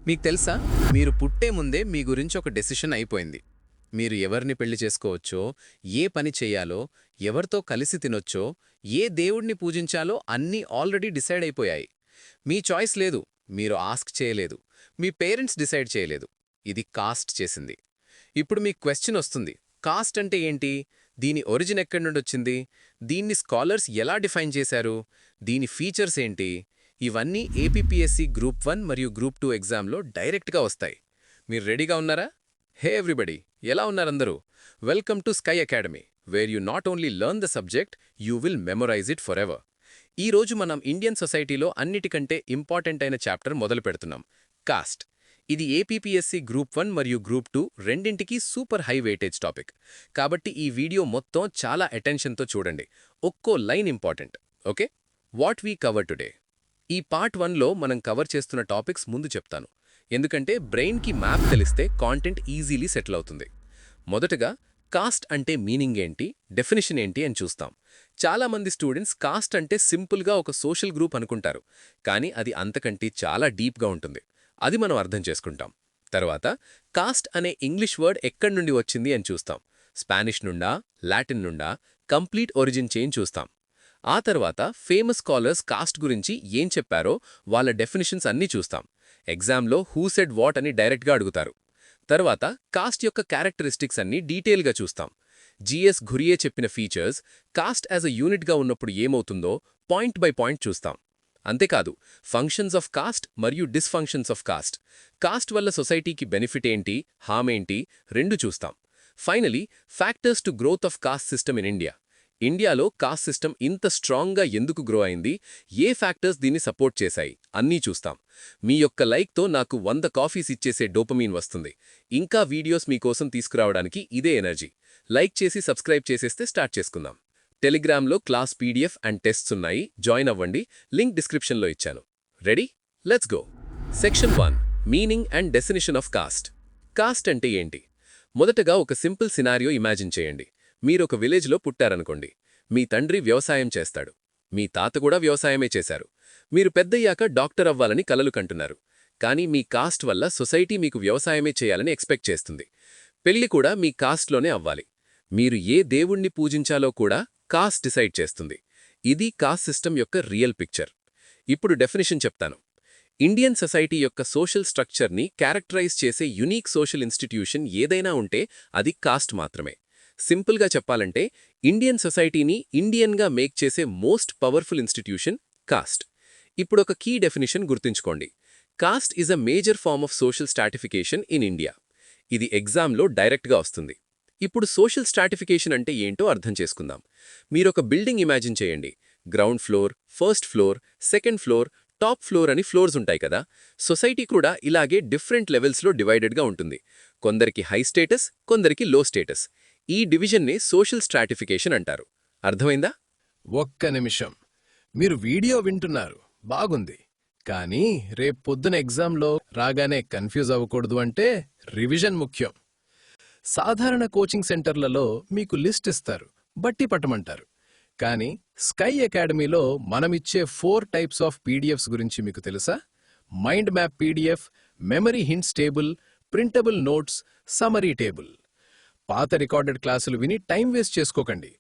మీకు తెలుసా మీరు పుట్టే ముందే మీ గురించి ఒక డెసిషన్ అయిపోయింది. మీరు ఎవరిని పెళ్లి చేసుకోవచ్చో, ఏ పని చెయ్యాలో, ఎవరితో కలిసి తినొచ్చో, ఏ దేవుణ్ణి పూజించాలో అన్నీ ఆల్రెడీ డిసైడ్ అయిపోయాయి. మీ చాయిస్ లేదు, మీరు ఆస్క్ చేయలేదు, మీ పేరెంట్స్ డిసైడ్ చేయలేదు. ఇది కాస్ట్ చేసింది. ఇప్పుడు మీ క్వెశ్చన్ వస్తుంది, కాస్ట్ అంటే ఏంటి? దీని ఒరిజిన్ ఎక్కడి నుండొచ్చింది? దీన్ని స్కాలర్స్ ఎలా డిఫైన్ చేశారు? దీని ఫీచర్స్ ఏంటి? ఇవన్నీ ఏపీపీఎస్సీ గ్రూప్ 1 మరియు గ్రూప్ 2 ఎగ్జామ్లో డైరెక్ట్గా వస్తాయి. మీరు రెడీగా ఉన్నారా? హే ఎవ్రీబడి, ఎలా ఉన్నారందరూ? Welcome to Sky Academy, where you not only learn the subject, you will memorize it for ever. ఈరోజు మనం ఇండియన్ సొసైటీలో అన్నిటికంటే ఇంపార్టెంట్ అయిన చాప్టర్ మొదలు పెడుతున్నాం, కాస్ట్. ఇది ఏపీపీఎస్సీ గ్రూప్ 1 మరియు గ్రూప్ 2 రెండింటికి సూపర్ హై వెయిటేజ్ టాపిక్. కాబట్టి ఈ వీడియో మొత్తం చాలా అటెన్షన్తో చూడండి. ఒక్కో line important. Okay, what we cover today? ఈ పార్ట్ 1లో మనం కవర్ చేస్తున్న టాపిక్స్ ముందు చెప్తాను, ఎందుకంటే బ్రెయిన్కి మ్యాప్ తెలిస్తే కాంటెంట్ ఈజీలీ సెటిల్ అవుతుంది. మొదటగా కాస్ట్ అంటే మీనింగ్ ఏంటి, డెఫినిషన్ ఏంటి అని చూస్తాం. చాలామంది స్టూడెంట్స్ కాస్ట్ అంటే సింపుల్గా ఒక సోషల్ గ్రూప్ అనుకుంటారు, కానీ అది అంతకంటే చాలా డీప్గా ఉంటుంది. అది మనం అర్థం చేసుకుంటాం. తర్వాత కాస్ట్ అనే ఇంగ్లీష్ వర్డ్ ఎక్కడి నుండి వచ్చింది అని చూస్తాం. స్పానిష్ నుండా, లాటిన్ నుండా, కంప్లీట్ ఒరిజిన్ చేంజ్ చూస్తాం. ఆ తర్వాత ఫేమస్ స్కాలర్స్ కాస్ట్ గురించి ఏం చెప్పారో వాళ్ళ డెఫినిషన్స్ అన్నీ చూస్తాం. ఎగ్జామ్లో హూ సెడ్ వాట్ అని డైరెక్ట్గా అడుగుతారు. తర్వాత కాస్ట్ యొక్క క్యారెక్టరిస్టిక్స్ అన్నీ డీటెయిల్గా చూస్తాం. జిఎస్ ఘురియే చెప్పిన ఫీచర్స్, కాస్ట్ యాజ్ అ యూనిట్గా ఉన్నప్పుడు ఏమవుతుందో పాయింట్ బై పాయింట్ చూస్తాం. అంతేకాదు ఫంక్షన్స్ ఆఫ్ కాస్ట్ మరియు డిస్ఫంక్షన్స్ ఆఫ్ కాస్ట్, కాస్ట్ వల్ల సొసైటీకి బెనిఫిట్ ఏంటి, హామ్ ఏంటి, రెండు చూస్తాం. Finally factors to growth of cost system in India. ఇండియాలో కాస్ట్ సిస్టమ్ ఇంత స్ట్రాంగ్గా ఎందుకు గ్రో అయింది, ఏ ఫ్యాక్టర్స్ దీన్ని సపోర్ట్ చేశాయి అన్నీ చూస్తాం. మీ యొక్క లైక్తో నాకు 100 కాఫీస్ ఇచ్చేసే డోపమీన్ వస్తుంది. ఇంకా వీడియోస్ మీకోసం తీసుకురావడానికి ఇదే ఎనర్జీ. లైక్ చేసి సబ్స్క్రైబ్ చేసేస్తే స్టార్ట్ చేసుకుందాం. టెలిగ్రామ్లో క్లాస్ పీడిఎఫ్ అండ్ టెస్ట్స్ ఉన్నాయి, జాయిన్ అవ్వండి. లింక్ డిస్క్రిప్షన్లో ఇచ్చాను. Ready? Let's go. Section 1, meaning and definition of cost. Cost అంటే ఏంటి? మొదటగా ఒక సింపుల్ సినారియో ఇమాజిన్ చేయండి. మీరొక విలేజ్లో పుట్టారనుకోండి. మీ తండ్రి వ్యవసాయం చేస్తాడు, మీ తాత కూడా వ్యవసాయమే చేశారు. మీరు పెద్దయ్యాక డాక్టర్ అవ్వాలని కలలు కంటున్నారు. కానీ మీ కాస్ట్ వల్ల సొసైటీ మీకు వ్యవసాయమే చేయాలని ఎక్స్పెక్ట్ చేస్తుంది. పెళ్లి కూడా మీ కాస్ట్లోనే అవ్వాలి. మీరు ఏ దేవుణ్ణి పూజించాలో కూడా కాస్ట్ డిసైడ్ చేస్తుంది. ఇది కాస్ట్ సిస్టమ్ యొక్క రియల్ పిక్చర్. ఇప్పుడు డెఫినిషన్ చెప్తాను. ఇండియన్ సొసైటీ యొక్క సోషల్ స్ట్రక్చర్ని క్యారెక్టరైజ్ చేసే యునీక్ సోషల్ ఇన్స్టిట్యూషన్ ఏదైనా ఉంటే అది కాస్ట్ మాత్రమే. సింపుల్గా చెప్పాలంటే ఇండియన్ సొసైటీని ఇండియన్గా మేక్ చేసే మోస్ట్ పవర్ఫుల్ ఇన్స్టిట్యూషన్ కాస్ట్. ఇప్పుడొక కీ డెఫినిషన్ గుర్తుంచుకోండి. Caste is a major form of social stratification in India. ఇది ఎగ్జామ్లో డైరెక్ట్గా వస్తుంది. ఇప్పుడు సోషల్ స్ట్రాటిఫికేషన్ అంటే ఏంటో అర్థం చేసుకుందాం. మీరొక బిల్డింగ్ ఇమాజిన్ చేయండి. Ground floor, first floor, second floor, top floor అని ఫ్లోర్స్ ఉంటాయి కదా. సొసైటీ కూడా ఇలాగే డిఫరెంట్ లెవెల్స్లో డివైడెడ్గా ఉంటుంది. కొందరికి హై స్టేటస్, కొందరికి లో స్టేటస్. ఈ డివిజన్ని సోషల్ స్ట్రాటిఫికేషన్ అంటారు. అర్థమైందా? ఒక్క నిమిషం. మీరు వీడియో వింటున్నారు, బాగుంది. కానీ రేపు పొద్దున ఎగ్జామ్లో రాగానే కన్ఫ్యూజ్ అవ్వకూడదు అంటే రివిజన్ ముఖ్యం. సాధారణ కోచింగ్ సెంటర్లలో మీకు లిస్ట్ ఇస్తారు, బట్టి పట్టమంటారు. కానీ స్కై అకాడమీలో మనమిచ్చే 4 టైప్స్ ఆఫ్ పీడిఎఫ్స్ గురించి మీకు తెలుసా? Mind map PDF, memory hints table, printable notes, summary table. పాత రికార్డెడ్ క్లాసులు విని టైం వేస్ట్ చేసుకోకండి.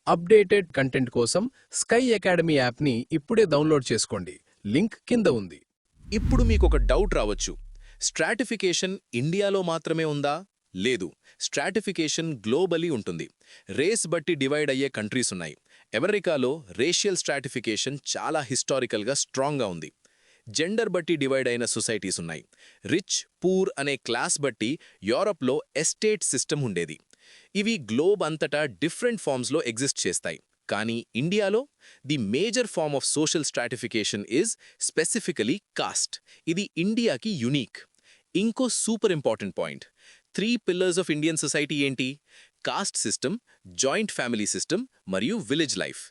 అప్డేటెడ్ కంటెంట్ కోసం స్కై అకాడమీ యాప్ని ఇప్పుడే డౌన్లోడ్ చేసుకోండి. లింక్ కింద ఉంది. ఇప్పుడు మీకొక డౌట్ రావచ్చు. స్ట్రాటిఫికేషన్ ఇండియాలో మాత్రమే ఉందా? లేదు, స్ట్రాటిఫికేషన్ గ్లోబలీ ఉంటుంది. రేస్ బట్టి డివైడ్ అయ్యే కంట్రీస్ ఉన్నాయి. అమెరికాలో రేషియల్ స్ట్రాటిఫికేషన్ చాలా హిస్టారికల్గా స్ట్రాంగ్గా ఉంది. జెండర్ బట్టి డివైడ్ అయిన సొసైటీస్ ఉన్నాయి. రిచ్, పూర్ అనే క్లాస్ బట్టి యూరప్లో ఎస్టేట్ సిస్టమ్ ఉండేది. ఇవి గ్లోబ్ అంతటా డిఫరెంట్ ఫార్మ్స్లో ఎగ్జిస్ట్ చేస్తాయి. కానీ ఇండియాలో the major form of social stratification is specifically caste. ఇది ఇండియాకి యునీక్. ఇంకో super important point, 3 pillars of Indian society ఏంటి? Caste system, joint family system మరియు విలేజ్ లైఫ్.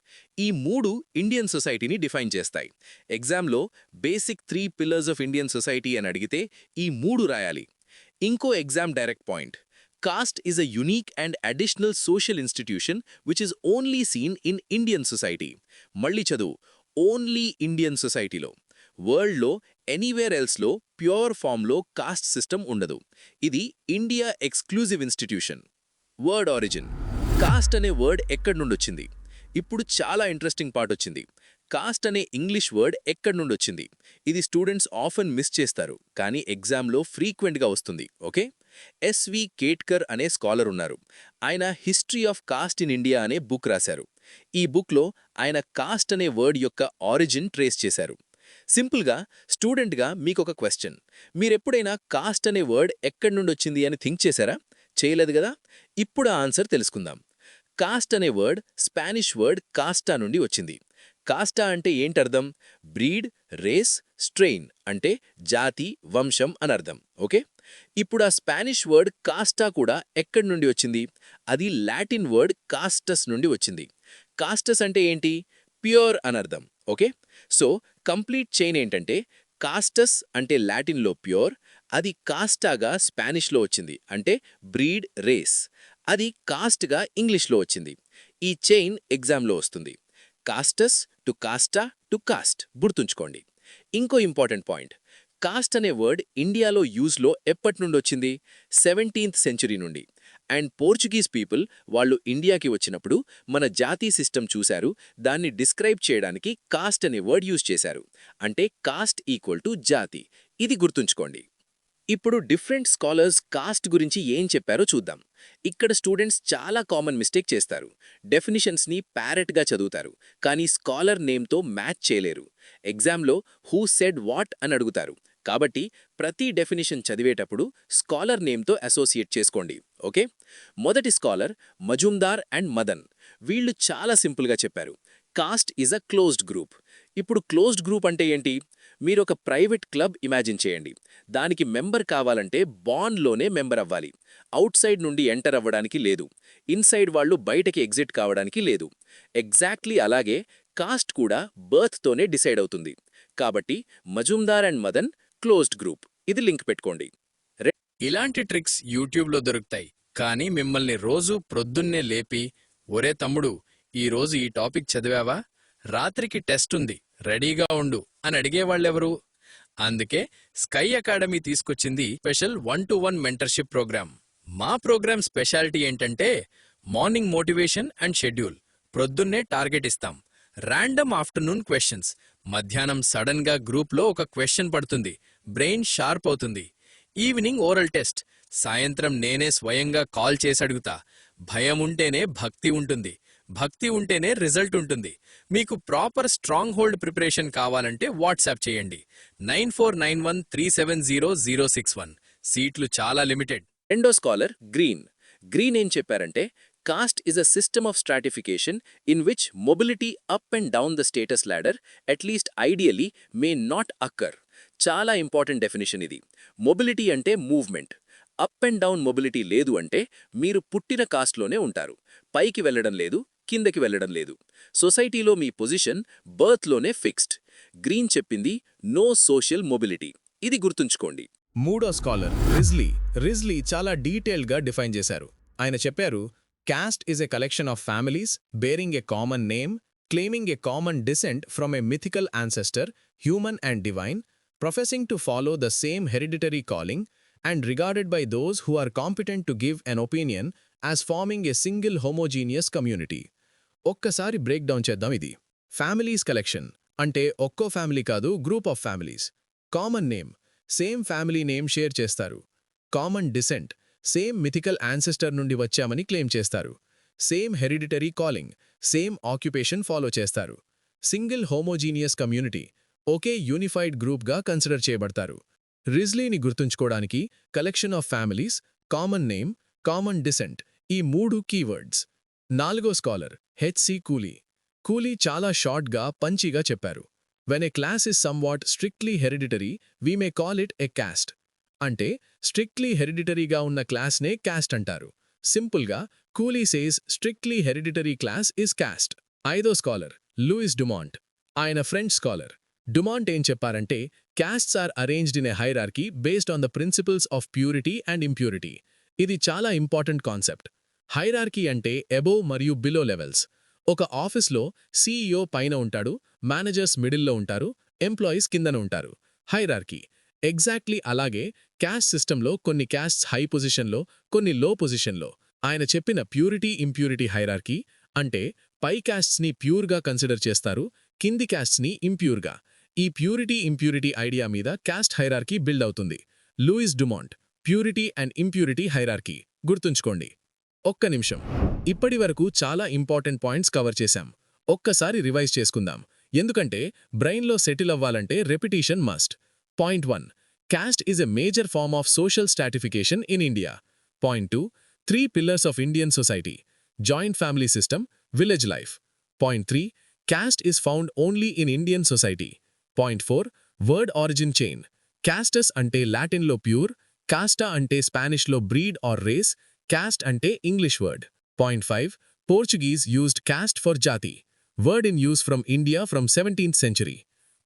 ఈ 3 ఇండియన్ సొసైటీని డిఫైన్ చేస్తాయి. ఎగ్జామ్లో basic 3 pillars of Indian society అని అడిగితే ఈ 3 రాయాలి. ఇంకో exam direct point, caste is a unique and additional social institution which is only seen in Indian society. మళ్ళీ చదువు, ఓన్లీ ఇండియన్ సొసైటీలో. వరల్డ్లో ఎనీవేర్ ఎల్స్లో ప్యూర్ ఫామ్లో కాస్ట్ సిస్టమ్ ఉండదు. ఇది India exclusive institution. Word origin. Cost అనే వర్డ్ ఎక్కడి నుండొచ్చింది? ఇప్పుడు చాలా ఇంట్రెస్టింగ్ పార్ట్ వచ్చింది. కాస్ట్ అనే ఇంగ్లీష్ వర్డ్ ఎక్కడి నుండొచ్చింది? ఇది స్టూడెంట్స్ ఆఫెన్ మిస్ చేస్తారు, కానీ ఎగ్జామ్లో ఫ్రీక్వెంట్గా వస్తుంది. ఓకే, ఎస్వి కేట్కర్ అనే స్కాలర్ ఉన్నారు. ఆయన history of cost in India అనే బుక్ రాశారు. ఈ బుక్లో ఆయన కాస్ట్ అనే వర్డ్ యొక్క ఆరిజిన్ ట్రేస్ చేశారు. సింపుల్గా స్టూడెంట్గా మీకొక క్వశ్చన్. మీరెప్పుడైనా కాస్ట్ అనే వర్డ్ ఎక్కడి నుండొచ్చింది అని థింక్ చేశారా? చేయలేదు కదా? ఇప్పుడు ఆ ఆన్సర్ తెలుసుకుందాం. కాస్ట్ అనే వర్డ్ స్పానిష్ వర్డ్ కాస్టా నుండి వచ్చింది. కాస్టా అంటే ఏంటర్థం? బ్రీడ్, రేస్, స్ట్రెయిన్ అంటే జాతి, వంశం అనర్థం. ఓకే, ఇప్పుడు ఆ స్పానిష్ వర్డ్ కాస్టా కూడా ఎక్కడి నుండి వచ్చింది? అది లాటిన్ వర్డ్ కాస్టస్ నుండి వచ్చింది. కాస్టస్ అంటే ఏంటి? ప్యూర్ అనర్థం. ఓకే, సో కంప్లీట్ చైన్ ఏంటంటే కాస్టస్ అంటే లాటిన్లో ప్యూర్, అది కాస్టాగా స్పానిష్లో వచ్చింది అంటే బ్రీడ్, రేస్. అది కాస్ట్గా ఇంగ్లీష్లో వచ్చింది. ఈ చైన్ ఎగ్జామ్లో వస్తుంది. కాస్టస్ టు కాస్టా టు కాస్ట్ గుర్తుంచుకోండి. ఇంకో ఇంపార్టెంట్ పాయింట్, కాస్ట్ అనే వర్డ్ ఇండియాలో యూజ్లో ఎప్పటి నుండి వచ్చింది? 17th సెంచురీ నుండి. అండ్ పోర్చుగీస్ పీపుల్ వాళ్ళు ఇండియాకి వచ్చినప్పుడు మన జాతీ సిస్టమ్ చూశారు, దాన్ని డిస్క్రైబ్ చేయడానికి కాస్ట్ అనే వర్డ్ యూజ్ చేశారు. అంటే కాస్ట్ ఈక్వల్ టు జాతి. ఇది గుర్తుంచుకోండి. ఇప్పుడు డిఫరెంట్ స్కాలర్స్ కాస్ట్ గురించి ఏం చెప్పారో చూద్దాం. ఇక్కడ స్టూడెంట్స్ చాలా కామన్ మిస్టేక్ చేస్తారు. డెఫినిషన్స్ని ప్యారెట్గా చదువుతారు, కానీ స్కాలర్ నేమ్తో మ్యాచ్ చేయలేరు. ఎగ్జామ్లో హూ సెడ్ వాట్ అని అడుగుతారు. కాబట్టి ప్రతి డెఫినిషన్ చదివేటప్పుడు స్కాలర్ నేమ్తో అసోసియేట్ చేసుకోండి. ఓకే, మొదటి స్కాలర్ మజుందార్ అండ్ మదన్. వీళ్ళు చాలా సింపుల్గా చెప్పారు, cost is a closed group. ఇప్పుడు క్లోజ్డ్ గ్రూప్ అంటే ఏంటి? మీరొక ప్రైవేట్ క్లబ్ ఇమాజిన్ చేయండి. దానికి మెంబర్ కావాలంటే బాండ్లోనే మెంబర్ అవ్వాలి. అవుట్ సైడ్ నుండి ఎంటర్ అవ్వడానికి లేదు. ఇన్సైడ్ వాళ్ళు బయటకి ఎగ్జిట్ కావడానికి లేదు. ఎగ్జాక్ట్లీ అలాగే కాస్ట్ కూడా బర్త్తోనే డిసైడ్ అవుతుంది. కాబట్టి Majumdar and Madan closed group. ఇది లింక్ పెట్టుకోండి. ఇలాంటి ట్రిక్స్ యూట్యూబ్లో దొరుకుతాయి, కానీ మిమ్మల్ని రోజూ ప్రొద్దున్నే లేపి, ఒరే తమ్ముడు, ఈరోజు ఈ టాపిక్ చదివావా? రాత్రికి టెస్ట్ ఉంది, రెడీగా ఉండు అని అడిగేవాళ్ళెవరు? అందుకే స్కై అకాడమీ తీసుకొచ్చింది స్పెషల్ 1-to-1 మెంటర్షిప్ ప్రోగ్రామ్. మా ప్రోగ్రామ్ స్పెషాలిటీ ఏంటంటే మార్నింగ్ మోటివేషన్ అండ్ షెడ్యూల్. ప్రొద్దున్నే టార్గెట్ ఇస్తాం. Random afternoon questions. మధ్యాహ్నం సడన్ గా గ్రూప్లో ఒక క్వశ్చన్ పడుతుంది, బ్రెయిన్ షార్ప్ అవుతుంది. Evening oral test. సాయంత్రం నేనే స్వయంగా కాల్ చేసి అడుగుతా. భయం ఉంటేనే భక్తి ఉంటుంది, భక్తి ఉంటేనే రిజల్ట్ ఉంటుంది. మీకు ప్రాపర్ స్ట్రాంగ్ హోల్డ్ ప్రిపరేషన్ కావాలంటే వాట్సాప్ చేయండి 9491370061. సీట్లు చాలా లిమిటెడ్. రెండో స్కాలర్ గ్రీన్. గ్రీన్ ఏం చెప్పారంటే cost is a system of stratification in which mobility up and down the status ladder at least ideally may not అక్కర్. చాలా ఇంపార్టెంట్ డెఫినిషన్ ఇది. మొబిలిటీ అంటే movement. Up and down mobility లేదు అంటే మీరు పుట్టిన కాస్ట్లోనే ఉంటారు. పైకి వెళ్లడం లేదు, కిందకి వెళ్లడం లేదు. సొసైటీలో మీ పొజిషన్ బర్త్లోనే ఫిక్స్డ్. గ్రీన్ చెప్పింది నో సోషల్ మొబిలిటీ. ఇది గుర్తుంచుకోండి. మూడో స్కాలర్ రిజ్లీ చాలా డీటెయిల్డ్గా డిఫైన్ చేశారు. ఆయన చెప్పారు, caste is a collection of families bearing a common name, claiming a common descent from a mythical ancestor, human and divine, professing to follow the same hereditary calling, and regarded by those who are competent to give an opinion as forming a single homogeneous community. ఒక్కసారి break down చేద్దాం. ఇది families collection అంటే ఒక్కో family కాదు, group of families. Common name, same family name share చేస్తారు. Common descent, same mythical ancestor నుండి వచ్చామని claim చేస్తారు. Same hereditary calling, same occupation follow చేస్తారు. సింగిల్ హోమోజీనియస్ కమ్యూనిటీ, ఒకే యూనిఫైడ్ గ్రూప్గా కన్సిడర్ చేయబడతారు. రిజ్లీని గుర్తుంచుకోవడానికి collection of families, common name, common descent ఈ 3 కీవర్డ్స్. నాలుగో స్కాలర్ హెచ్సి కూలీ చాలా షార్ట్గా పంచీగా చెప్పారు. When a class is somewhat strictly hereditary we may call it a caste. అంటే స్ట్రిక్ట్లీ హెరిడిటరీగా ఉన్న క్లాస్నే క్యాస్ట్ అంటారు. సింపుల్గా Cooley says strictly hereditary class is caste. ఐదో స్కాలర్ లూయిస్ డుమాంట్. ఆయన ఫ్రెంచ్ స్కాలర్. డుమాంట్ ఏం చెప్పారంటే castes are arranged in a hierarchy based on the principles of purity and impurity. ఇది చాలా ఇంపార్టెంట్ కాన్సెప్ట్. హైరార్కీ అంటే above మరియు below levels. ఒక ఆఫీస్లో సీఈఓ పైన ఉంటాడు, మేనేజర్స్ మిడిల్లో ఉంటారు, ఎంప్లాయీస్ కిందన ఉంటారు. హైరార్కీ. ఎగ్జాక్ట్లీ అలాగే క్యాస్ట్ సిస్టంలో కొన్ని క్యాస్ట్స్ హై పొజిషన్లో, కొన్ని లో పొజిషన్లో. ఆయన చెప్పిన ప్యూరిటీ ఇంప్యూరిటీ హైరార్కీ అంటే పై క్యాస్ట్స్ని ప్యూర్గా కన్సిడర్ చేస్తారు, కింది క్యాస్ట్స్ని ఇంప్యూర్గా. ఈ ప్యూరిటీ ఇంప్యూరిటీ ఐడియా మీద క్యాస్ట్ హైరార్కీ బిల్డ్ అవుతుంది. Louis Dumont, purity and impurity hierarchy. గుర్తుంచుకోండి. ఒక్క నిమిషం. ఇప్పటివరకు చాలా ఇంపార్టెంట్ పాయింట్స్ కవర్ చేశాం. ఒక్కసారి రివైజ్ చేసుకుందాం, ఎందుకంటే బ్రెయిన్లో సెటిల్ అవ్వాలంటే రెపిటీషన్ must. Point 1. Caste is a major form of social stratification in India. Point 2. 3 pillars of Indian society: joint family system, village life. Point 3. Caste is found only in Indian society. Point 4. Word origin chain. Castus ante Latin lo pure, casta ante Spanish lo breed or race, caste ante English word. Point 5. Portuguese used caste for jati. Word in use from India from 17th century.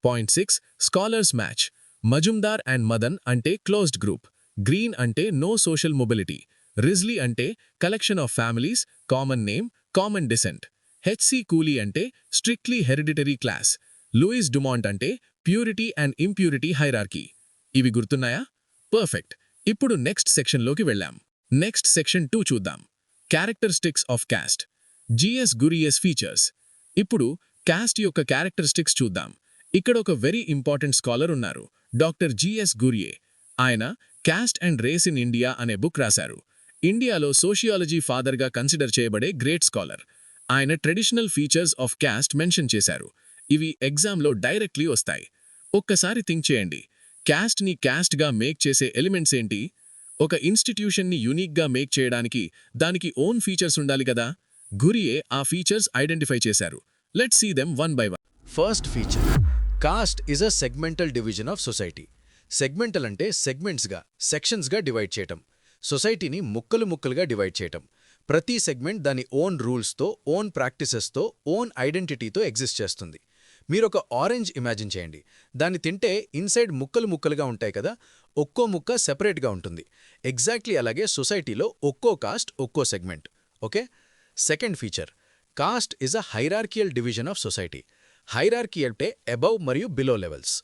Point 6. Scholars match. Majumdar and Madan ante closed group. Green ante no social mobility. Risley ante collection of families, common name, common descent. H.C. Cooley ante strictly hereditary class. Louis Dumont ante purity and impurity hierarchy. ఇవి గుర్తున్నాయా? Perfect. ఇప్పుడు next సెక్షన్లోకి వెళ్ళాం. Next section 2 చూద్దాం. Characteristics of caste. G S Ghurye's features. ఇప్పుడు caste యొక్క characteristics చూద్దాం. ఇక్కడ ఒక వెరీ ఇంపార్టెంట్ స్కాలర్ ఉన్నారు, డాక్టర్ జిఎస్ గురియే. ఆయన caste and race in India అనే బుక్ రాశారు. ఇండియాలో సోషియాలజీ ఫాదర్గా కన్సిడర్ చేయబడే గ్రేట్ స్కాలర్. ఆయన traditional features of caste mention చేశారు. ఇవి ఎగ్జామ్లో డైరెక్ట్లీ వస్తాయి. ఒక్కసారి థింక్ చేయండి, క్యాస్ట్ని క్యాస్ట్గా మేక్ చేసే ఎలిమెంట్స్ ఏంటి? ఒక ఇన్స్టిట్యూషన్ని యూనిక్గా మేక్ చేయడానికి దానికి ఓన్ ఫీచర్స్ ఉండాలి కదా. గురియే ఆ ఫీచర్స్ ఐడెంటిఫై చేశారు. Let's see them one by one. First feature: caste is a segmental division of society. Segmental అంటే సెగ్మెంట్స్గా, సెక్షన్స్గా డివైడ్ చేయటం. సొసైటీని ముక్కలు ముక్కలుగా డివైడ్ చేయటం. ప్రతి సెగ్మెంట్ దాని ఓన్ రూల్స్తో, ఓన్ ప్రాక్టీసెస్తో, ఓన్ ఐడెంటిటీతో ఎగ్జిస్ట్ చేస్తుంది. మీరొక ఆరెంజ్ ఇమాజిన్ చేయండి. దాన్ని తింటే ఇన్సైడ్ ముక్కలు ముక్కలుగా ఉంటాయి కదా, ఒక్కో ముక్క సెపరేట్గా ఉంటుంది. ఎగ్జాక్ట్లీ అలాగే సొసైటీలో ఒక్కో కాస్ట్, ఒక్కో segment. Okay. Second feature: caste is a hierarchical division of society. Hierarchy అంటే అబవ్ మరియు బిలో లెవెల్స్.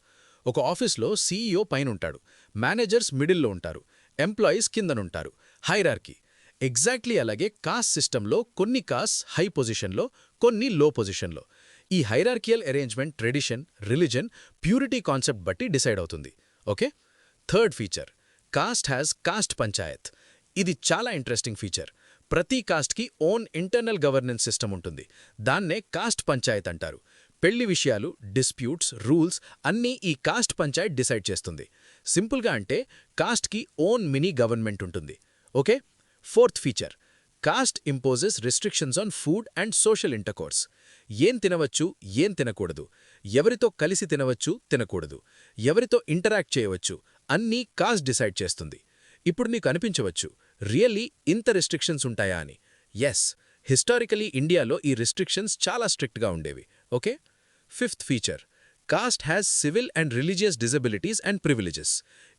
ఒక ఆఫీస్లో సీఈఓ పైనుంటాడు, మేనేజర్స్ మిడిల్లో ఉంటారు, ఎంప్లాయీస్ కిందనుంటారు. హైరార్కీ. ఎగ్జాక్ట్లీ అలాగే కాస్ట్ సిస్టంలో కొన్ని కాస్ట్ హై పొజిషన్లో, కొన్ని లో పొజిషన్లో. ఈ hierarchical arrangement tradition, religion, purity concept బట్టి డిసైడ్ అవుతుంది. Okay. Third feature: cost has cost Panchayat. ఇది చాలా ఇంట్రెస్టింగ్ ఫీచర్. ప్రతి కాస్ట్కి ఓన్ ఇంటర్నల్ గవర్నెన్స్ సిస్టమ్ ఉంటుంది. దాన్నే కాస్ట్ పంచాయత్ అంటారు. పెళ్లి విషయాలు, డిస్ప్యూట్స్, రూల్స్ అన్నీ ఈ కాస్ట్ పంచాయత్ డిసైడ్ చేస్తుంది. సింపుల్గా అంటే కాస్ట్కి ఓన్ మినీ గవర్నమెంట్ ఉంటుంది. Okay. Fourth feature: cost imposes restrictions on food and social intercourse. ఏం తినవచ్చు, ఏం తినకూడదు, ఎవరితో కలిసి తినవచ్చు, తినకూడదు, ఎవరితో ఇంటరాక్ట్ చేయవచ్చు, అన్నీ కాస్ట్ డిసైడ్ చేస్తుంది. ఇప్పుడు మీకు అనిపించవచ్చు, రియల్లీ ఇంత రిస్ట్రిక్షన్స్ ఉంటాయా అని. ఎస్, హిస్టారికలీ ఇండియాలో ఈ రిస్ట్రిక్షన్స్ చాలా స్ట్రిక్ట్గా ఉండేవి. Okay. Fifth feature: cost has civil and religious disabilities and privileges.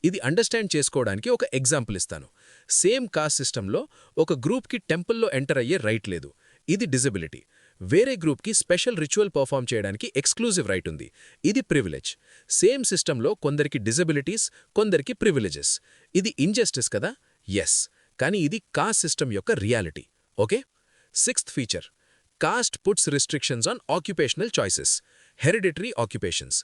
ఇది అండర్స్టాండ్ చేసుకోవడానికి ఒక ఎగ్జాంపుల్ ఇస్తాను. సేమ్ కాస్ట్ సిస్టంలో ఒక గ్రూప్కి టెంపుల్లో ఎంటర్ అయ్యే రైట్ లేదు. ఇది డిజబిలిటీ. వేరే గ్రూప్కి స్పెషల్ రిచువల్ పర్ఫామ్ చేయడానికి ఎక్స్క్లూజివ్ రైట్ ఉంది. ఇది ప్రివిలేజ్. సేమ్ సిస్టంలో కొందరికి డిజబిలిటీస్, కొందరికి ప్రివిలేజెస్. ఇది ఇంజస్టిస్ కదా. ఎస్, కానీ ఇది కాస్ట్ సిస్టమ్ యొక్క reality. Okay. Sixth feature: cost puts restrictions on occupational choices. Hereditary occupations.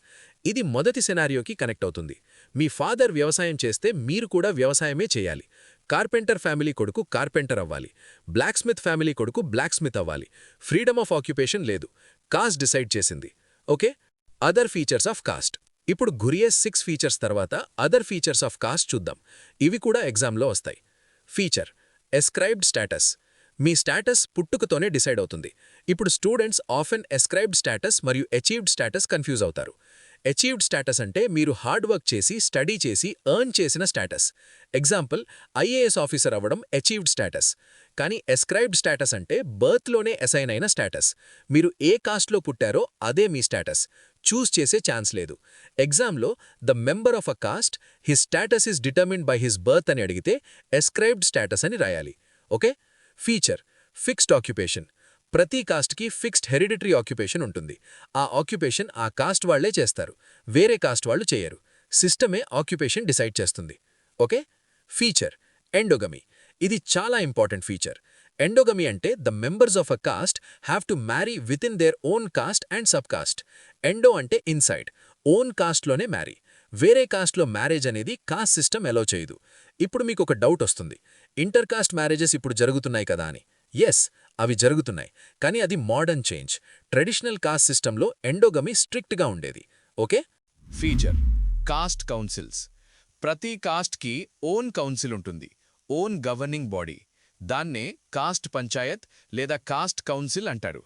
ఇది మొదటి సెనారియోకి కనెక్ట్ అవుతుంది. మీ ఫాదర్ వ్యవసాయం చేస్తే మీరు కూడా వ్యవసాయమే చేయాలి. కార్పెంటర్ ఫ్యామిలీ కొడుకు కార్పెంటర్ అవ్వాలి. బ్లాక్ స్మిత్ ఫ్యామిలీ కొడుకు బ్లాక్ స్మిత్ అవ్వాలి. ఫ్రీడమ్ ఆఫ్ ఆక్యుపేషన్ లేదు. కాస్ట్ డిసైడ్ చేసింది. Okay. Other features of caste. ఇప్పుడు గురియే 6 ఫీచర్స్ తర్వాత అదర్ ఫీచర్స్ ఆఫ్ కాస్ట్ చూద్దాం. ఇవి కూడా ఎగ్జామ్లో వస్తాయి. Feature: ascribed status. మీ స్టేటస్ పుట్టుకతోనే డిసైడ్ అవుతుంది. ఇప్పుడు స్టూడెంట్స్ ఆఫెన్ ఎస్క్రైబ్డ్ స్టేటస్ మరియు అచీవ్డ్ స్టేటస్ కన్ఫ్యూజ్ అవుతారు. అచీవ్డ్ స్టేటస్ అంటే మీరు హార్డ్ వర్క్ చేసి, స్టడీ చేసి ఎర్న్ చేసిన స్టేటస్. ఎగ్జాంపుల్, ఐఏఎస్ ఆఫీసర్ అవ్వడం అచీవ్డ్ స్టేటస్. కానీ ఎస్క్రైబ్డ్ స్టేటస్ అంటే బర్త్లోనే అసైన్ అయిన స్టేటస్. మీరు ఏ కాస్ట్లో పుట్టారో అదే మీ స్టేటస్. చూస్ చేసే ఛాన్స్ లేదు. ఎగ్జామ్లో the member of a cost, his status is determined by his birth అని అడిగితే ఎస్క్రైబ్డ్ స్టేటస్ అని రాయాలి. ఓకే. Feature: fixed occupation. ప్రతి కాస్ట్కి ఫిక్స్డ్ హెరిడిటరీ ఆక్యుపేషన్ ఉంటుంది. ఆ ఆక్యుపేషన్ ఆ కాస్ట్ వాళ్లే చేస్తారు, వేరే కాస్ట్ వాళ్ళు చేయరు. సిస్టమే ఆక్యుపేషన్ డిసైడ్ చేస్తుంది. ఓకే. ఫీచర్ ఎండోగమీ. ఇది చాలా ఇంపార్టెంట్ ఫీచర్. ఎండోగమీ అంటే the members of a cost have to marry with in their own cost and sub caste. Endo అంటే ఇన్సైడ్, ఓన్ కాస్ట్లోనే మ్యారీ. వేరే కాస్ట్లో మ్యారేజ్ అనేది కాస్ట్ సిస్టమ్ ఎలో చేయదు. ఇప్పుడు మీకు ఒక డౌట్ వస్తుంది, ఇంటర్ కాస్ట్ మ్యారేజెస్ ఇప్పుడు జరుగుతున్నాయి కదా అని. ఎస్, అవి జరుగుతున్నాయి, కానీ అది మోడర్న్ చేంజ్. ట్రెడిషనల్ కాస్ట్ సిస్టంలో ఎండోగమీ స్ట్రిక్ట్గా ఉండేది. ఓకే. Feature caste councils. ప్రతి కాస్ట్కి ఓన్ కౌన్సిల్ ఉంటుంది, ఓన్ గవర్నింగ్ బాడీ. దాన్నే కాస్ట్ పంచాయత్ లేదా కాస్ట్ కౌన్సిల్ అంటారు.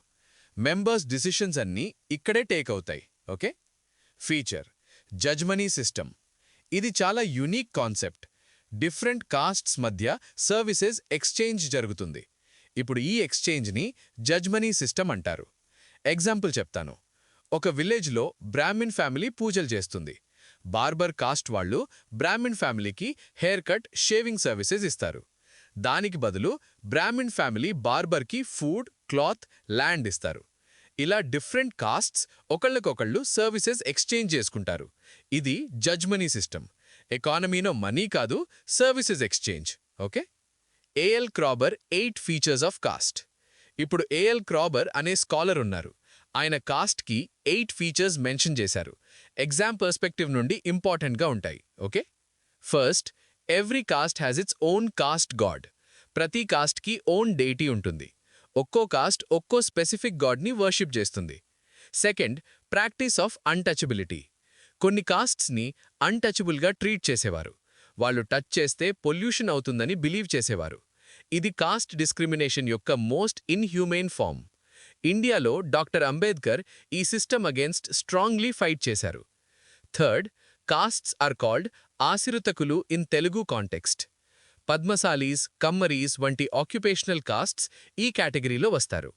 మెంబర్స్ డిసిషన్స్ అన్నీ ఇక్కడే టేక్ అవుతాయి. ఓకే. Feature jajmani system. ఇది చాలా యూనిక్ కాన్సెప్ట్. డిఫరెంట్ కాస్ట్స్ మధ్య సర్వీసెస్ ఎక్స్చేంజ్ జరుగుతుంది. ఇప్పుడు ఈ ఎక్స్చేంజ్ని జడ్జ్మనీ సిస్టమ్ అంటారు. ఎగ్జాంపుల్ చెప్తాను. ఒక విలేజ్లో బ్రాహ్మిన్ ఫ్యామిలీ పూజలు చేస్తుంది. బార్బర్ కాస్ట్ వాళ్ళు బ్రాహ్మిన్ ఫ్యామిలీకి హెయిర్ కట్, షేవింగ్ సర్వీసెస్ ఇస్తారు. దానికి బదులు బ్రాహ్మిన్ ఫ్యామిలీ బార్బర్కి ఫుడ్, క్లాత్, ల్యాండ్ ఇస్తారు. ఇలా డిఫరెంట్ కాస్ట్స్ ఒకళ్ళకొకళ్ళు సర్వీసెస్ ఎక్స్చేంజ్ చేసుకుంటారు. ఇది జడ్జ్మనీ సిస్టమ్. ఎకానమీలో మనీ కాదు, services exchange. Okay. A L Kroeber 8 features of caste. ఇప్పుడు ఏఎల్ క్రాబర్ అనే స్కాలర్ ఉన్నారు. ఆయన కాస్ట్కి 8 ఫీచర్స్ మెన్షన్ చేశారు. ఎగ్జామ్ పర్స్పెక్టివ్ నుండి ఇంపార్టెంట్గా ఉంటాయి. Okay. First, every caste has its own cost God. ప్రతి కాస్ట్కి ఓన్ డేటీ ఉంటుంది. ఒక్కో కాస్ట్ ఒక్కో స్పెసిఫిక్ గాడ్ని వర్షిప్ చేస్తుంది. Second, practice of untouchability. కొన్ని కాస్ట్స్ని అన్టచబుల్గా ట్రీట్ చేసేవారు. వాళ్ళు టచ్ చేస్తే పొల్యూషన్ అవుతుందని బిలీవ్ చేసేవారు. ఇది కాస్ట్ డిస్క్రిమినేషన్ యొక్క మోస్ట్ ఇన్హ్యూమెన్ ఫార్మ్. ఇండియాలో డాక్టర్ అంబేద్కర్ ఈ సిస్టమ్ అగేన్స్ట్ స్ట్రాంగ్లీ ఫైట్ చేశారు. థర్డ్, కాస్ట్స్ ఆర్ కాల్డ్ ఆశ్రితకులు ఇన్ తెలుగు కాంటెక్స్ట్. పద్మశాలీస్, కమ్మరీస్ వంటి ఆక్యుపేషనల్ కాస్ట్స్ ఈ కేటగిరీలో వస్తారు.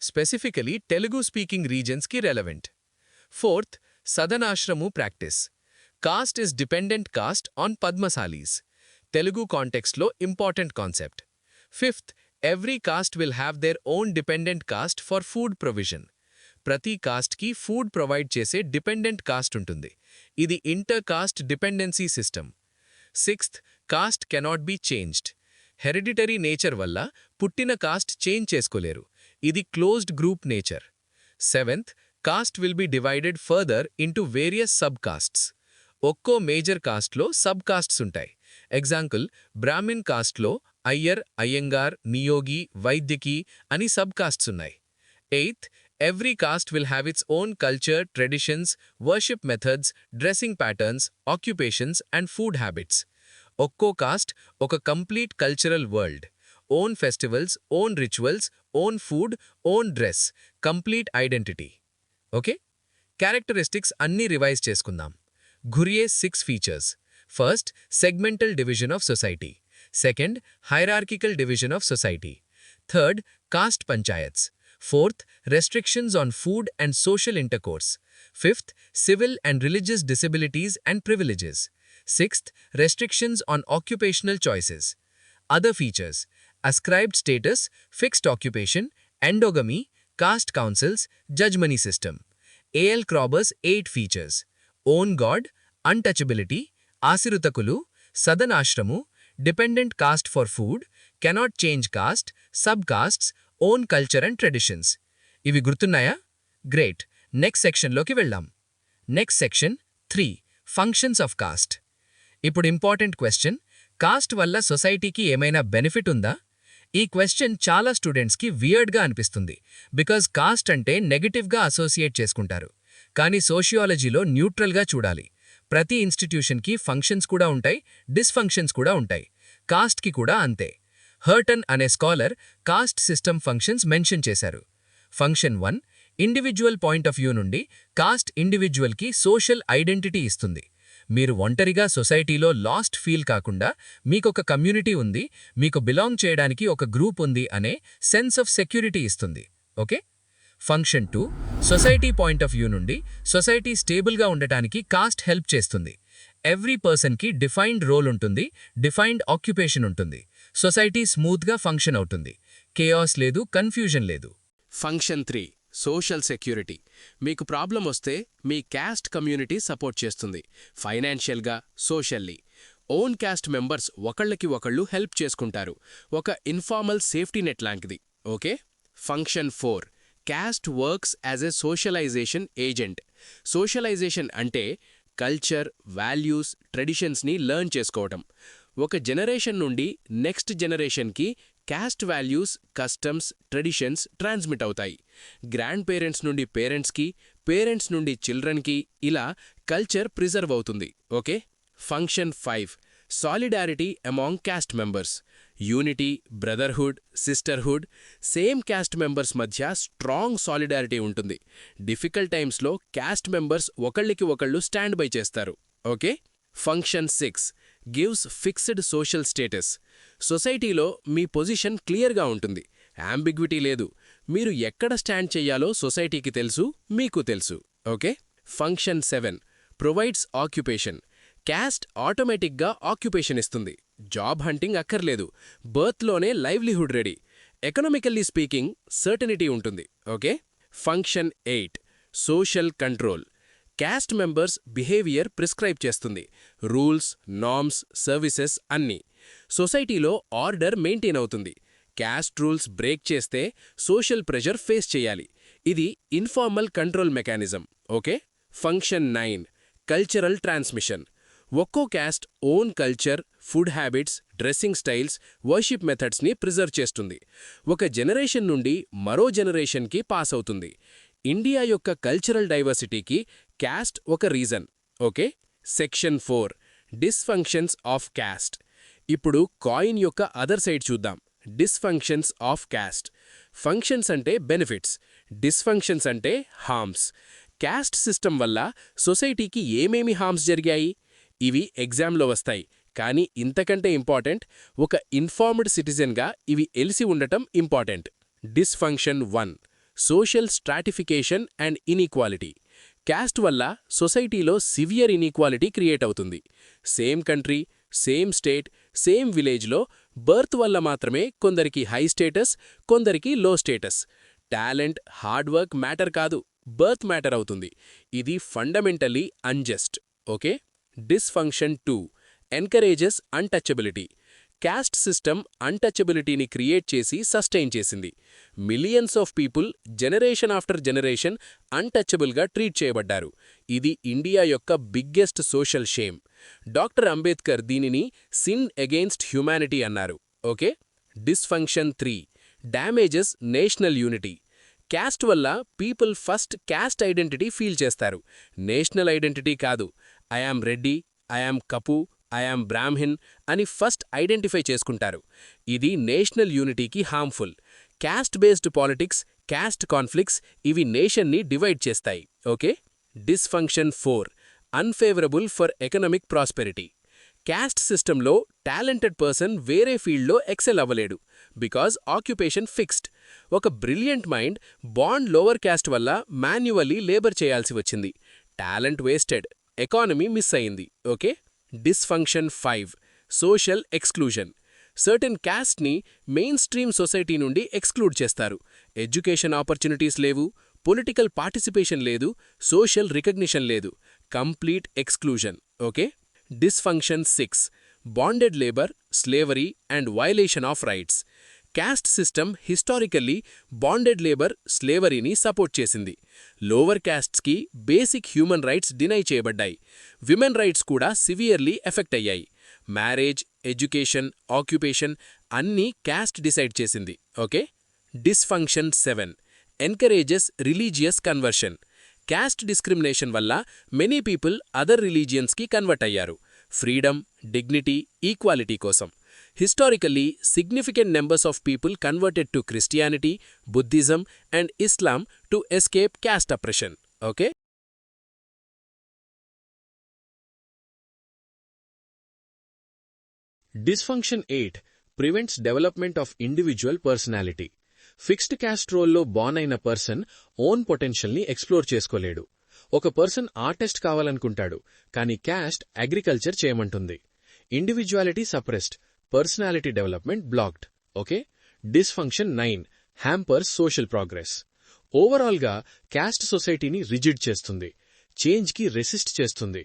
స్పెసిఫికలీ తెలుగు స్పీకింగ్ రీజన్స్కి రెలవెంట్. ఫోర్త్, సదనాశ్రము practice. Caste is dependent caste on Padmashalis. Telugu కాంటెక్స్ట్లో important concept. Fifth, every caste will have their own dependent caste for food provision. ప్రతి కాస్ట్కి ఫుడ్ ప్రొవైడ్ చేసే డిపెండెంట్ కాస్ట్ ఉంటుంది. ఇది inter caste dependency system. Sixth, caste cannot be changed. Hereditary nature వల్ల పుట్టిన caste change చేసుకోలేరు. ఇది closed group nature. Seventh, caste will be divided further into various sub castes. ఒక్కో మేజర్ కాస్ట్లో sub castes ఉంటాయి. Example, Brahmin కాస్ట్లో అయ్యర్, అయ్యంగార్, నియోగి, వైద్యకి అని సబ్ కాస్ట్స్ ఉన్నాయి. Eighth, every caste will have its own culture, traditions, worship methods, dressing patterns, occupations and food habits. ఒక్కో cost ఒక complete cultural world. Own festivals, own rituals, own food, own dress, complete identity. Okay. Characteristics అన్నీ revise చేసుకుందాం. ఘురియే 6 features. First, segmental division of society. Second, hierarchical division of society. Third, cost panchayats. Fourth, restrictions on food and social intercourse. Fifth, civil and religious disabilities and privileges. Sixth, restrictions on occupational choices. Other features: ascribed status, fixed occupation, endogamy, caste councils, judgmony system. A.L. Crauber's 8 features: own god, untouchability, asirutakulu, sadanashramu, dependent caste for food, cannot change caste, subcastes, own culture and traditions. ఇవి గుర్తున్నాయా? Great. Next సెక్షన్లోకి వెళ్దాం. Next section 3, functions of caste. ఇప్పుడు important question, cost వల్ల సొసైటీకి ఏమైనా benefit ఉందా? ఈ question చాలా స్టూడెంట్స్కి వియర్డ్గా అనిపిస్తుంది. బికాజ్ కాస్ట్ అంటే నెగటివ్గా అసోసియేట్ చేసుకుంటారు. కానీ సోషియాలజీలో న్యూట్రల్గా చూడాలి. ప్రతి ఇన్స్టిట్యూషన్కి ఫంక్షన్స్ కూడా ఉంటాయి, డిస్ఫంక్షన్స్ కూడా ఉంటాయి. కాస్ట్కి కూడా అంతే. హర్టన్ అనే scholar caste system functions mention చేశారు. Function 1, individual point of view నుండి కాస్ట్ ఇండివిజువల్కి సోషల్ ఐడెంటిటీ ఇస్తుంది. మీరు ఒంటరిగా సొసైటీలో లాస్ట్ ఫీల్ కాకుండా మీకొక కమ్యూనిటీ ఉంది, మీకు బిలాంగ్ చేయడానికి ఒక గ్రూప్ ఉంది అనే సెన్స్ ఆఫ్ సెక్యూరిటీ ఇస్తుంది. Okay. Function 2, society point of view నుండి సొసైటీ స్టేబుల్గా ఉండటానికి కాస్ట్ హెల్ప్ చేస్తుంది. ఎవ్రీ పర్సన్కి డిఫైన్డ్ రోల్ ఉంటుంది, డిఫైన్డ్ ఆక్యుపేషన్ ఉంటుంది. సొసైటీ స్మూత్గా ఫంక్షన్ అవుతుంది. కేయాస్ లేదు, కన్ఫ్యూజన్ లేదు. Function 3, social security. మీకు ప్రాబ్లం వస్తే మీ క్యాస్ట్ కమ్యూనిటీ సపోర్ట్ చేస్తుంది, ఫైనాన్షియల్గా, సోషల్లీ. ఓన్ క్యాస్ట్ మెంబర్స్ ఒకళ్ళకి ఒకళ్ళు హెల్ప్ చేసుకుంటారు. ఒక ఇన్ఫార్మల్ సేఫ్టీ నెట్ లాంటిది. Okay. Function 4, caste works as a socialisation agent. Socialisation అంటే కల్చర్, వాల్యూస్, ట్రెడిషన్స్ని లెర్న్ చేసుకోవటం. ఒక జనరేషన్ నుండి నెక్స్ట్ జనరేషన్కి caste values, customs, traditions transmit అవుతాయి. గ్రాండ్ పేరెంట్స్ నుండి పేరెంట్స్కి, పేరెంట్స్ నుండి చిల్డ్రన్కి, ఇలా కల్చర్ ప్రిజర్వ్ అవుతుంది. Okay. Function 5, solidarity among caste members. Unity, brotherhood, sisterhood. Same caste members మధ్య స్ట్రాంగ్ సాలిడారిటీ ఉంటుంది. డిఫికల్ట్ టైమ్స్లో క్యాస్ట్ మెంబర్స్ ఒకళ్ళకి ఒకళ్ళు స్టాండ్ బై చేస్తారు. Okay. Function 6, gives fixed social status. సొసైటీలో మీ పొజిషన్ క్లియర్గా ఉంటుంది, యాంబిగ్విటీ లేదు. మీరు ఎక్కడ స్టాండ్ చెయ్యాలో సొసైటీకి తెలుసు, మీకు తెలుసు. Okay. Function 7, provides occupation. Caste ఆటోమేటిక్గా ఆక్యుపేషన్ ఇస్తుంది. జాబ్ హంటింగ్ అక్కర్లేదు, బర్త్లోనే livelihood ready. Economically speaking certainty ఉంటుంది. Okay. Function 8, social control. Caste members behaviour prescribe చేస్తుంది. రూల్స్, నార్మ్స్, సర్వీసెస్ అన్నీ. సొసైటీలో ఆర్డర్ మెయింటైన్ అవుతుంది. క్యాస్ట్ రూల్స్ బ్రేక్ చేస్తే సోషల్ ప్రెషర్ ఫేస్ చేయాలి. ఇది informal control mechanism. Okay. Function 9, cultural transmission. ఒక్కో caste own culture, food habits, dressing styles, worship మెథడ్స్ని preserve చేస్తుంది. ఒక జనరేషన్ నుండి మరో జనరేషన్కి పాస్ అవుతుంది. ఇండియా యొక్క కల్చరల్ డైవర్సిటీకి క్యాస్ట్ ఒక reason. Okay. Section 4, dysfunctions of caste. ఇప్పుడు కాయిన్ యొక్క అదర్ సైడ్ చూద్దాం. Dysfunctions of caste. ఫంక్షన్స్ అంటే బెనిఫిట్స్, డిస్ఫంక్షన్స్ అంటే హార్మ్స్. క్యాస్ట్ సిస్టమ్ వల్ల సొసైటీకి ఏమేమి హార్మ్స్ జరిగాయి? ఇవి ఎగ్జామ్లో వస్తాయి, కానీ ఇంతకంటే ఇంపార్టెంట్, ఒక ఇన్ఫార్మ్డ్ సిటిజన్గా ఇవి ఎలిసి ఉండటం important. Dysfunction 1, social stratification and inequality. Caste వల్ల సొసైటీలో సివియర్ ఇన్ఈక్వాలిటీ క్రియేట్ అవుతుంది. Same country, same state, same విలేజ్లో బర్త్ వల్ల మాత్రమే కొందరికి హై స్టేటస్, కొందరికి low status. Talent, hard work matter కాదు, బర్త్ మ్యాటర్ అవుతుంది. ఇది fundamentally unjust. Okay. Dysfunction 2, encourages untouchability. Caste system అన్టచబిలిటీని క్రియేట్ చేసి సస్టైన్ చేసింది. Millions of people generation after generation అన్టచబుల్గా ట్రీట్ చేయబడ్డారు. ఇది ఇండియా యొక్క biggest social shame. Doctor Ambedkar దీనిని సిన్ అగెయిన్స్ట్ హ్యుమానిటీ అన్నారు. Okay. Dysfunction 3, damages national unity. Caste వల్ల people first caste identity feel చేస్తారు, నేషనల్ ఐడెంటిటీ కాదు. I'm Reddy, I'm Kapu, I'm Brahmin అని ఫస్ట్ ఐడెంటిఫై చేసుకుంటారు. ఇది నేషనల్ యూనిటీకి harmful. Caste based politics, caste conflicts ఇవి నేషన్ని డివైడ్ చేస్తాయి. Okay. Dysfunction 4, unfavourable for economic prosperity. Caste సిస్టంలో టాలెంటెడ్ పర్సన్ వేరే ఫీల్డ్లో ఎక్సెల్ అవ్వలేడు, బికాజ్ ఆక్యుపేషన్ ఫిక్స్డ్. ఒక brilliant mind bond lower caste వల్ల మాన్యువల్లీ లేబర్ చేయాల్సి వచ్చింది. టాలెంట్ వేస్టెడ్, ఎకానమీ మిస్ అయింది. Okay. Dysfunction 5, social exclusion. Certain క్యాస్ట్ని మెయిన్ స్ట్రీమ్ సొసైటీ నుండి ఎక్స్క్లూడ్ చేస్తారు. ఎడ్యుకేషన్ ఆపర్చునిటీస్ లేవు, పొలిటికల్ పార్టిసిపేషన్ లేదు, సోషల్ రికగ్నిషన్ లేదు. Complete exclusion. Okay. Dysfunction 6, bonded labour, slavery and violation of rights. Caste system historically bonded labour, స్లేవరీని support చేసింది. Lower క్యాస్ట్స్కి basic human rights deny చేయబడ్డాయి. Women rights కూడా severely affect అయ్యాయి. Marriage, education, occupation అన్నీ caste decide చేసింది. Okay. Dysfunction 7, encourages religious conversion. Caste discrimination వల్ల many people other రిలీజియన్స్కి convert అయ్యారు, ఫ్రీడమ్, డిగ్నిటీ, ఈక్వాలిటీ కోసం. Historically, significant numbers of people converted to Christianity, Buddhism, and Islam to escape caste oppression. Okay? Dysfunction 8 prevents development of individual personality. Fixed caste రోల్లో born అయిన person own పొటెన్షియల్ని explore చేసుకోలేడు. ఒక person artist కావాలనుకుంటాడు, కానీ caste agriculture చేయమంటుంది. Individuality suppressed, personality development blocked. Okay. Dysfunction 9 hampers social progress. ఓవరాల్గా caste సొసైటీని రిజిడ్ చేస్తుంది, చేంజ్కి రెసిస్ట్ చేస్తుంది.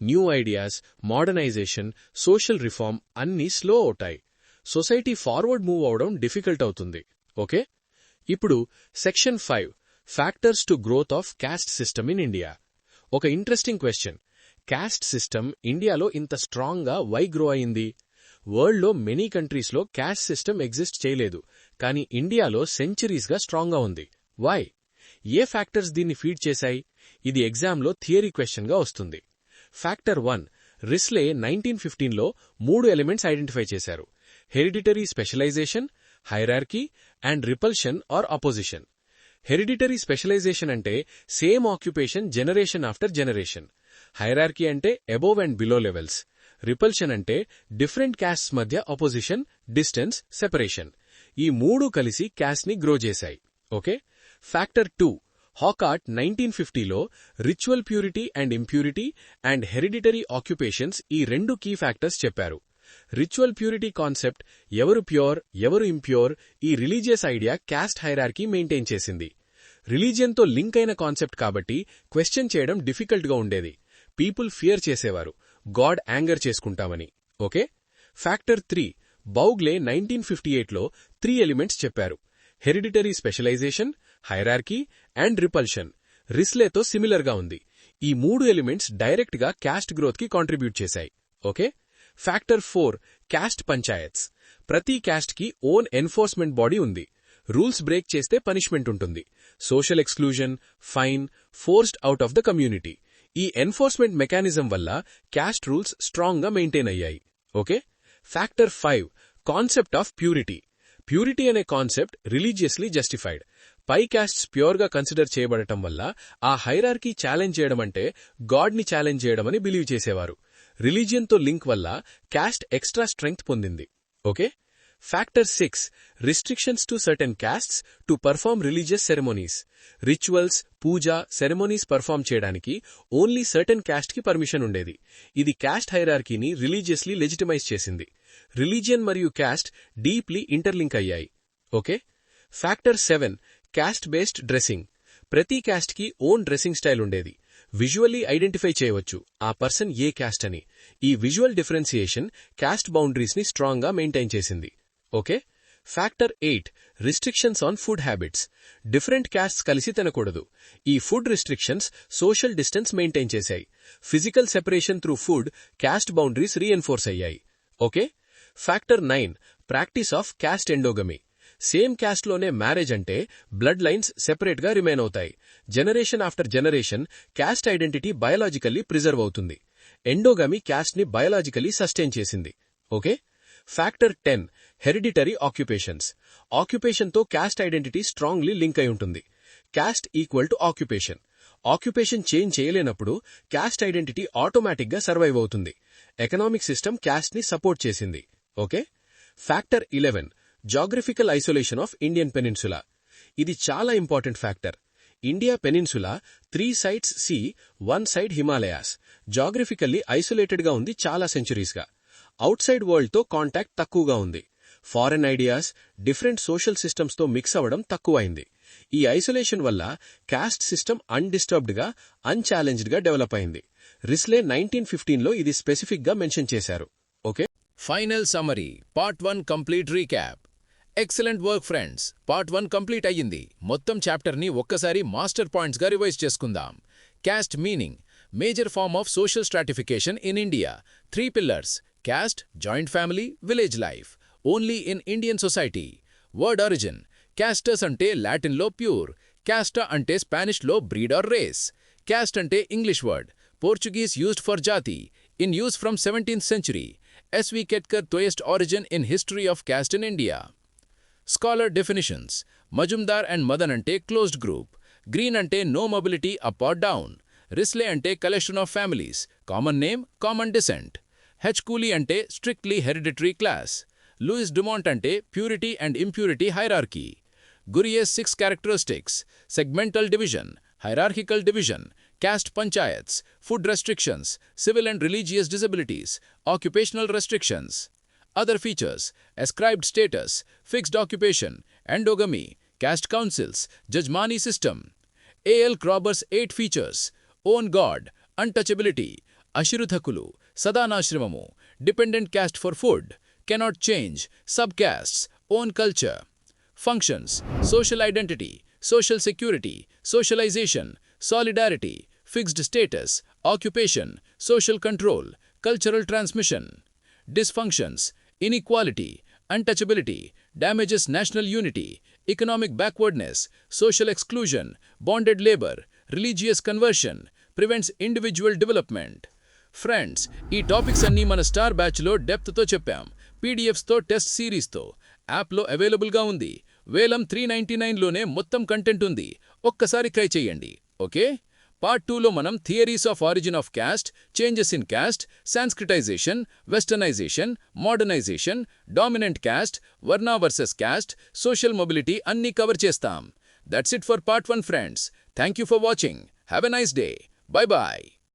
New ideas, modernisation, social reform అన్నీ స్లో అవుతాయి. సొసైటీ ఫార్వర్డ్ మూవ్ అవడం డిఫికల్ట్ అవుతుంది. ఓకే, ఇప్పుడు section 5 factors to growth of caste system in India. ఒక ఇంట్రెస్టింగ్ క్వశ్చన్. క్యాస్ట్ సిస్టమ్ ఇండియాలో ఇంత స్ట్రాంగ్గా వై గ్రో అయింది? వరల్డ్లో మెనీ కంట్రీస్లో క్యాస్ట్ సిస్టమ్ ఎగ్జిస్ట్ చేయలేదు, కానీ ఇండియాలో సెంచరీస్గా స్ట్రాంగ్గా ఉంది. వై? ఏ ఫ్యాక్టర్స్ దీన్ని ఫీడ్ చేశాయి? ఇది ఎగ్జామ్లో థియరీ క్వశ్చన్గా వస్తుంది. ఫ్యాక్టర్ 1. రిస్లే 1915లో 3 ఎలిమెంట్స్ ఐడెంటిఫై చేశారు: hereditary specialisation, hierarchy and repulsion or opposition. Hereditary specialisation అంటే same occupation generation after generation. Hierarchy అంటే above and below levels. Repulsion అంటే డిఫరెంట్ క్యాస్ట్స్ మధ్య అపోజిషన్, డిస్టెన్స్, సెపరేషన్. ఈ 3 కలిసి క్యాస్ట్ని గ్రో చేశాయి. ఓకే. ఫ్యాక్టర్ 2. హాకార్ట్ 1950లో ritual purity and impurity and hereditary occupations ఈ 2 కీ ఫ్యాక్టర్స్ చెప్పారు. రిచువల్ ప్యూరిటీ కాన్సెప్ట్, ఎవరు ప్యూర్ ఎవరు ఇంప్యూర్, ఈ religious idea caste hierarchy maintain చేసింది. రిలీజియన్తో లింక్ అయిన కాన్సెప్ట్ కాబట్టి క్వశ్చన్ చేయడం డిఫికల్ట్గా ఉండేది. పీపుల్ ఫియర్ చేసేవారు, గాడ్ యాంగర్ చేసుకుంటామని. ఓకే. ఫ్యాక్టర్ 3. బౌగ్లే 1958లో 3 ఎలిమెంట్స్ చెప్పారు: hereditary specialisation, hierarchy and repulsion. రిస్లేతో సిమిలర్గా ఉంది. ఈ 3 ఎలిమెంట్స్ డైరెక్ట్గా క్యాస్ట్ గ్రోత్కి కాంట్రిబ్యూట్ చేశాయి. ఓకే. ఫ్యాక్టర్ 4. క్యాస్ట్ పంచాయత్స్. ప్రతి క్యాస్ట్కి ఓన్ ఎన్ఫోర్స్మెంట్ బాడీ ఉంది. రూల్స్ బ్రేక్ చేస్తే పనిష్మెంట్ ఉంటుంది. Social exclusion, fine, forced out of the community. ఈ ఎన్ఫోర్స్మెంట్ మెకానిజం వల్ల క్యాస్ట్ రూల్స్ స్ట్రాంగ్గా మెయింటైన్ అయ్యాయి. Okay. Factor 5. Concept of purity. Purity అనే కాన్సెప్ట్ రిలీజియస్లీ జస్టిఫైడ్. పై క్యాస్ట్స్ ప్యూర్గా కన్సిడర్ చేయబడటం వల్ల ఆ హైరార్కీ ఛాలెంజ్ చేయడం అంటే గాడ్ని ఛాలెంజ్ చేయడమని బిలీవ్ చేసేవారు. రిలీజియన్తో లింక్ వల్ల క్యాస్ట్ ఎక్స్ట్రా స్ట్రెంగ్త్ పొందింది. Okay. Factor 6. Restrictions to certain castes to perform religious ceremonies. Rituals, puja, ceremonies perform చేయడానికి ఓన్లీ సర్టెన్ క్యాస్ట్కి పర్మిషన్ ఉండేది. ఇది క్యాస్ట్ హైరార్కీని రిలీజియస్లీ లెజిటిమైజ్ చేసింది. రిలీజియన్ మరియు క్యాస్ట్ డీప్లీ ఇంటర్లింక్ అయ్యాయి. Okay. Factor 7. Caste based dressing. ప్రతి క్యాస్ట్కి ఓన్ డ్రెస్సింగ్ స్టైల్ ఉండేది. విజువల్లీ ఐడెంటిఫై చేయవచ్చు ఆ పర్సన్ ఏ క్యాస్ట్ అని. ఈ విజువల్ డిఫరెన్సియేషన్ క్యాస్ట్ బౌండరీస్ని స్ట్రాంగ్గా మెయింటైన్ చేసింది. Okay. Factor 8. Restrictions on food habits. Different castes కలిసి తినకూడదు. ఈ food restrictions social distance maintain చేశాయి. Physical separation through food caste boundaries reinforce అయ్యాయి. Okay. Factor 9. Practice of caste endogamy. Same క్యాస్ట్లోనే marriage అంటే blood lines సెపరేట్గా remain అవుతాయి. Generation after generation caste identity biologically preserve అవుతుంది. ఎండోగమీ క్యాస్ట్ని biologically sustain చేసింది. Okay. Factor 10. Hereditary occupations. ఆక్యుపేషన్తో caste identity strongly link అయి ఉంటుంది. Caste equal to occupation. Occupation change చేయలేనప్పుడు క్యాస్ట్ ఐడెంటిటీ ఆటోమేటిక్గా సర్వైవ్ అవుతుంది. ఎకనామిక్ సిస్టమ్ క్యాస్ట్ని సపోర్ట్ చేసింది. Okay. Factor 11. Geographical isolation of Indian peninsula. ఇది చాలా important factor. India peninsula 3 sides sea, 1 side Himalayas. Geographically ఐసోలేటెడ్గా ఉంది చాలా సెంచురీస్గా. అవుట్ సైడ్ వరల్డ్తో కాంటాక్ట్ తక్కువగా ఉంది. ఫారెన్ ఐడియాస్, డిఫరెంట్ సోషల్ సిస్టమ్స్తో మిక్స్ అవ్వడం తక్కువైంది. ఈ ఐసోలేషన్ వల్ల క్యాస్ట్ సిస్టమ్ అన్డిస్టర్బ్డ్గా, అన్ఛాలెంజ్డ్గా డెవలప్ అయింది. రిస్లే 1915లో ఇది స్పెసిఫిక్గా మెన్షన్ చేశారు. Okay. Final summary. Part 1 complete recap. Excellent work friends. Part 1 complete అయ్యింది. మొత్తం చాప్టర్ని ఒక్కసారి మాస్టర్ పాయింట్స్గా రివైజ్ చేసుకుందాం. Caste meaning. Major form of social stratification in India. 3 pillars: caste, joint family, village life. Only in Indian society. Word origin. Castus ante Latin lo pure. Casta ante Spanish lo breed or race. Caste ante English word. Portuguese used for jati. In use from 17th century. S.V. Ketkar Toyest origin in history of caste in India. Scholar definitions. Majumdar and Madan ante closed group. Green ante no mobility up or down. Risley ante collection of families. Common name, common descent. H. Cooley ante strictly hereditary class. Louis Dumont ante purity and impurity hierarchy. Gurier's 6 characteristics: segmental division, hierarchical division, caste panchayats, food restrictions, civil and religious disabilities, occupational restrictions. Other features: ascribed status, fixed occupation, endogamy, caste councils, Jajmani system. A.L. Crobber's 8 features: own God, untouchability, Ashiruthakkulu, Sadanashrimamu, dependent caste for food, cannot change, subcastes, own culture. Functions: social identity, social security, socialization, solidarity, fixed status, occupation, social control, cultural transmission. Dysfunctions: inequality, untouchability, damages national unity, economic backwardness, social exclusion, bonded labor, religious conversion, prevents individual development. Friends, ఈ topics అన్నీ మన star బ్యాచ్లో డెప్త్తో చెప్పాం. పీడిఎఫ్స్తో, test సిరీస్తో. యాప్లో అవైలబుల్గా ఉంది. వేలం 399లోనే మొత్తం కంటెంట్ ఉంది. ఒక్కసారి ట్రై చేయండి. ఓకే? పార్ట్ 2లో మనం theories of origin of caste, changes in caste, Sanskritisation, westernisation, modernisation, dominant caste, varna versus caste, social mobility అన్నీ కవర్ చేస్తాం. That's it for part 1 friends. Thank you for watching. Have a nice day. Bye bye.